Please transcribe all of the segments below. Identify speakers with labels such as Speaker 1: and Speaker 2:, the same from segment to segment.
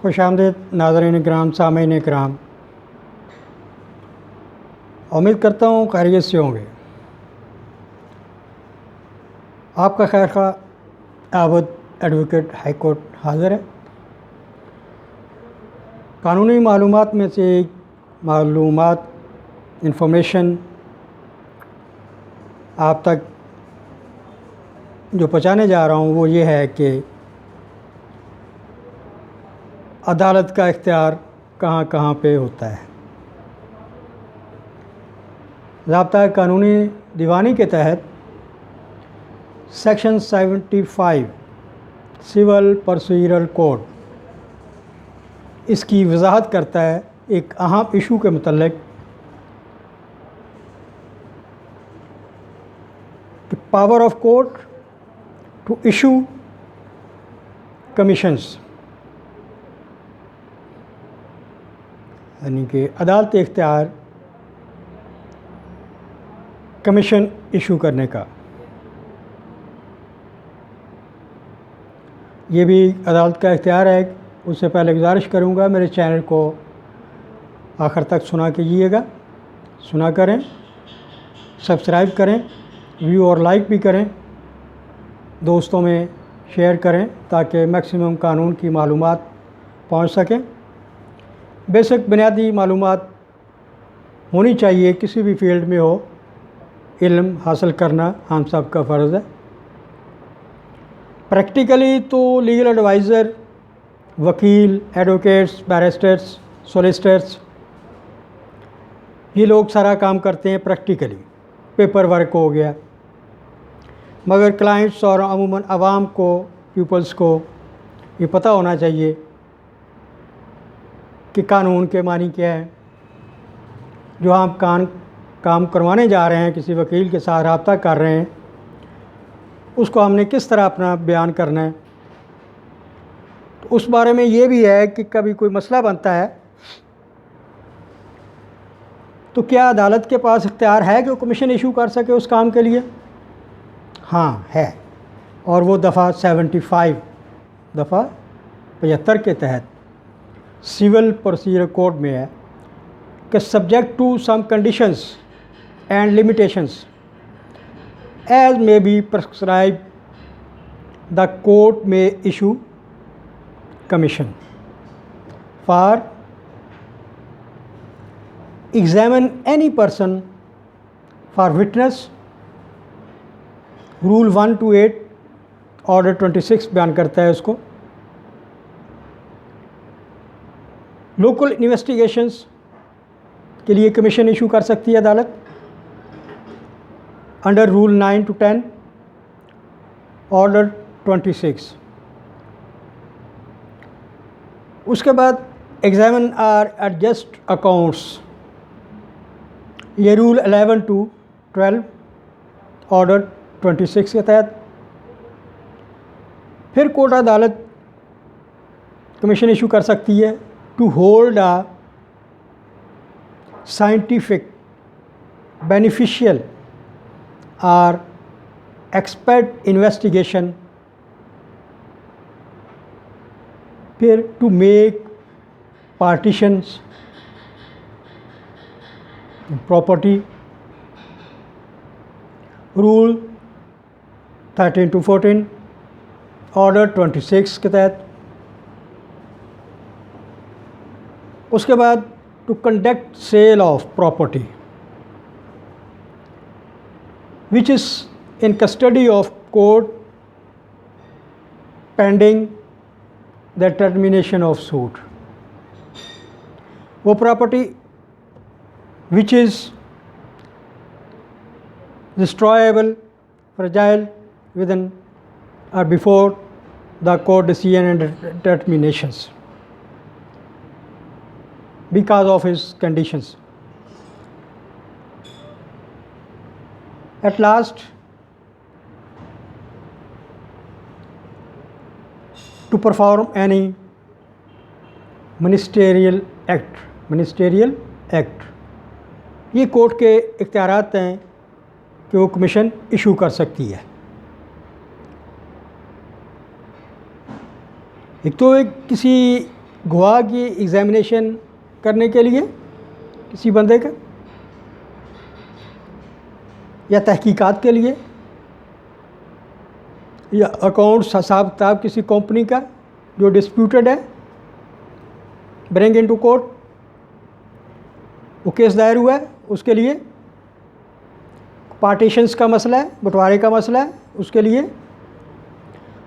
Speaker 1: खुशामदीद नाज़रीन इकराम, सामीन इकराम, उम्मीद करता हूँ खैरियत से होंगे। आपका खैर खा आबद एडवोकेट हाई कोर्ट हाज़िर है। कानूनी मालूमात में से एक मालूमात इंफॉर्मेशन आप तक जो पहुँचाने जा रहा हूँ वो ये है कि अदालत का इख्तियार कहाँ कहाँ पे होता है। ज़ाब्ता कानूनी दीवानी के तहत सेक्शन 75 सिविल प्रोसीजरल कोड इसकी वजाहत करता है एक अहम इशू के मतलब कि power of court to issue commissions, यानी कि अदालत इख्तियार कमीशन इशू करने का। ये भी अदालत का इख्तियार है। उससे पहले गुजारिश करूँगा मेरे चैनल को आखिर तक सुना कीजिएगा, सुना करें, सब्सक्राइब करें, व्यू और लाइक भी करें, दोस्तों में शेयर करें ताकि मैक्सिमम कानून की मालूमात पहुंच सकें। बेसिक बुनियादी मालूमात होनी चाहिए, किसी भी फील्ड में हो, इल्म हासिल करना हम सब का फ़र्ज़ है। प्रैक्टिकली तो लीगल एडवाइज़र, वकील, एडवोकेट्स, बैरिस्टर्स, सॉलिसिटर्स, ये लोग सारा काम करते हैं प्रैक्टिकली, पेपर वर्क हो गया। मगर क्लाइंट्स और अमूमन आवाम को, पीपल्स को ये पता होना चाहिए कि कानून के मानी क्या है। जो हम काम करवाने जा रहे हैं, किसी वकील के साथ रब्ता कर रहे हैं, उसको हमने किस तरह अपना बयान करना है। तो उस बारे में ये भी है कि कभी कोई मसला बनता है तो क्या अदालत के पास इख्तियार है कि वो कमीशन इशू कर सके उस काम के लिए? हाँ है, और वो दफ़ा 75 के तहत सिविल प्रोसीजर कोड में है कि subject to some conditions and limitations as may be prescribe the court में issue commission for examine any person for witness. Rule 128 order 26 बयान करता है उसको। लोकल इन्वेस्टिगेशंस के लिए कमीशन इशू कर सकती है अदालत अंडर रूल 9 to 10 ऑर्डर 26। उसके बाद एग्जामिन आर एडजस्ट अकाउंट्स, ये रूल 11 to 12 ऑर्डर 26 के तहत। फिर कोर्ट अदालत कमीशन इशू कर सकती है to hold a scientific, beneficial और एक्सपर्ट इन्वेस्टिगेशन। फिर to make partitions property, rule 13 to 14 order 26 के तहत। उसके बाद to conduct sale of property which is in custody of court pending the termination of suit. वो property which is destroyable, fragile within or before the court decision and determinations because of his conditions. At last, to perform any ministerial act, ये court के इख्तियारात हैं कि वो commission issue कर सकती है। एक तो किसी गवाह की एग्ज़ामिनेशन करने के लिए किसी बंदे का, या तहकीकात के लिए, या अकाउंट्स हिसाब किताब किसी कंपनी का जो डिस्प्यूटेड है, ब्रिंग इनटू कोर्ट, वो केस दायर हुआ है, उसके लिए पार्टीशंस का मसला है, बंटवारे का मसला है, उसके लिए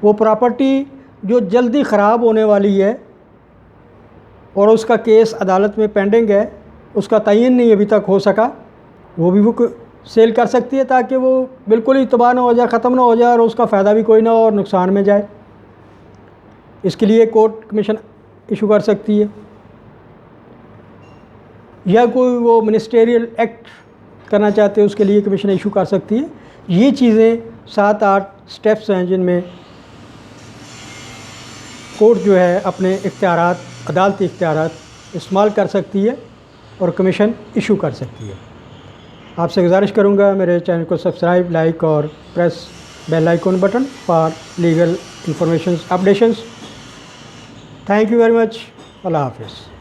Speaker 1: वो प्रॉपर्टी जो जल्दी ख़राब होने वाली है और उसका केस अदालत में पेंडिंग है, उसका तयन नहीं अभी तक हो सका, वो भी वो सेल कर सकती है ताकि वो बिल्कुल ही तबाह ना हो जाए, ख़त्म ना हो जाए और उसका फ़ायदा भी कोई ना हो और नुकसान में जाए। इसके लिए कोर्ट कमीशन इशू कर सकती है, या कोई वो मिनिस्टेरियल एक्ट करना चाहते हैं उसके लिए कमीशन इशू कर सकती है। ये चीज़ें 7-8 स्टेप्स हैं जिनमें कोर्ट जो है अपने इख्तियारात, अदालती इख्तियारात इस्तेमाल कर सकती है और कमीशन इशू कर सकती है। आपसे गुजारिश करूँगा मेरे चैनल को सब्सक्राइब, लाइक और press bell icon button for legal information updations. Thank you very much. अल्लाह हाफिज़।